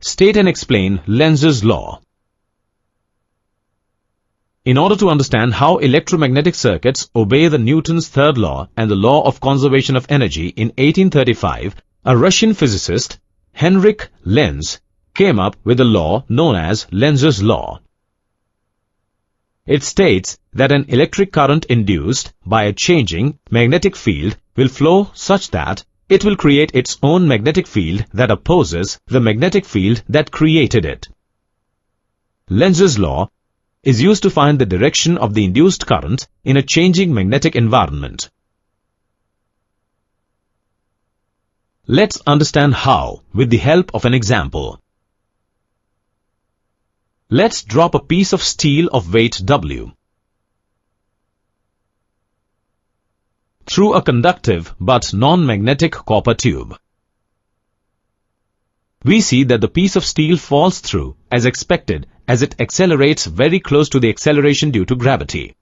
State and explain Lenz's law. In order to understand how electromagnetic circuits obey the Newton's third law and the law of conservation of energy, in 1835, a Russian physicist, Henrik Lenz, came up with a law known as Lenz's law. It states that an electric current induced by a changing magnetic field will flow such that it will create its own magnetic field that opposes the magnetic field that created it. Lenz's law is used to find the direction of the induced current in a changing magnetic environment. Let's understand how with the help of an example. Let's drop a piece of steel of weight W through a conductive but non-magnetic copper tube. We see that the piece of steel falls through as expected as it accelerates very close to the acceleration due to gravity.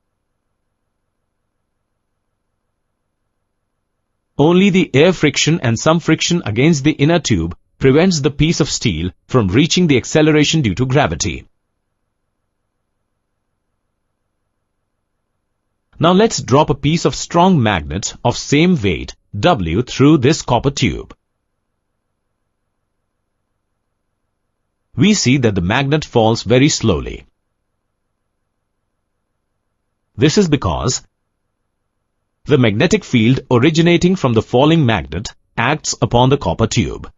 Only the air friction and some friction against the inner tube prevents the piece of steel from reaching the acceleration due to gravity. Now let's drop a piece of strong magnet of same weight W through this copper tube. We see that the magnet falls very slowly. This is because the magnetic field originating from the falling magnet acts upon the copper tube.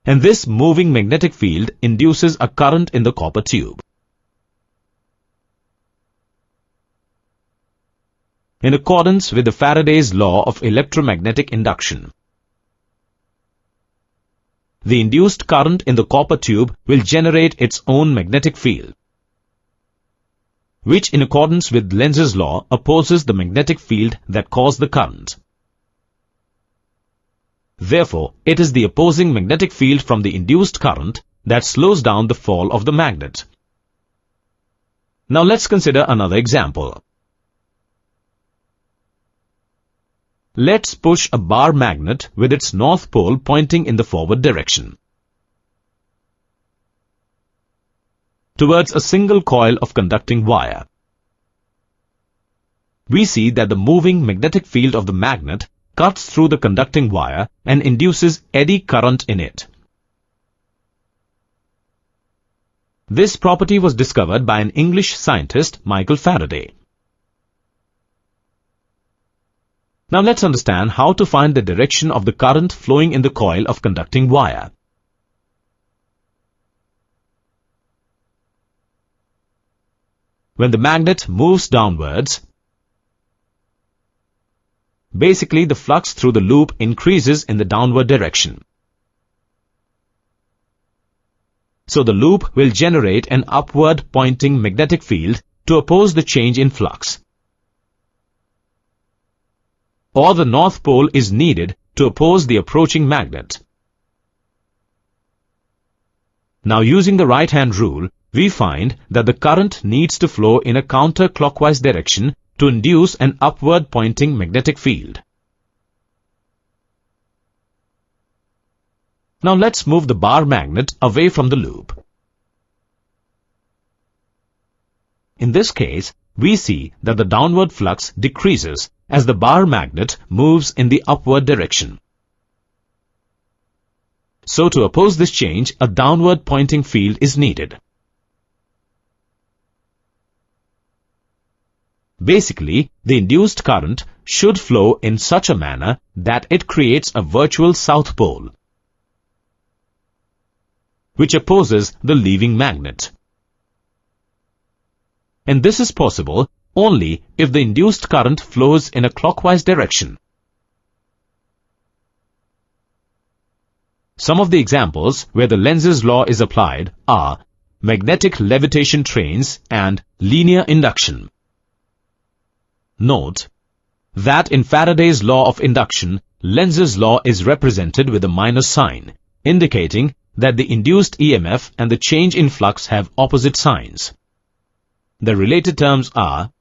And this moving magnetic field induces a current in the copper tube. In accordance with the Faraday's law of electromagnetic induction, the induced current in the copper tube will generate its own magnetic field, which in accordance with Lenz's law opposes the magnetic field that caused the current. Therefore, it is the opposing magnetic field from the induced current that slows down the fall of the magnet. Now let's consider another example. Let's push a bar magnet with its north pole pointing in the forward direction towards a single coil of conducting wire. We see that the moving magnetic field of the magnet cuts through the conducting wire and induces eddy current in it. This property was discovered by an English scientist, Michael Faraday. Now let's understand how to find the direction of the current flowing in the coil of conducting wire. When the magnet moves downwards, basically the flux through the loop increases in the downward direction. So the loop will generate an upward pointing magnetic field to oppose the change in flux. Or the north pole is needed to oppose the approaching magnet. Now using the right-hand rule, we find that the current needs to flow in a counterclockwise direction to induce an upward pointing magnetic field. Now let's move the bar magnet away from the loop. In this case, we see that the downward flux decreases as the bar magnet moves in the upward direction. So to oppose this change, a downward pointing field is needed. Basically, the induced current should flow in such a manner that it creates a virtual south pole, which opposes the leaving magnet. And this is possible only if the induced current flows in a clockwise direction. Some of the examples where the Lenz's law is applied are magnetic levitation trains and linear induction. Note that in Faraday's law of induction, Lenz's law is represented with a minus sign, indicating that the induced EMF and the change in flux have opposite signs. The related terms are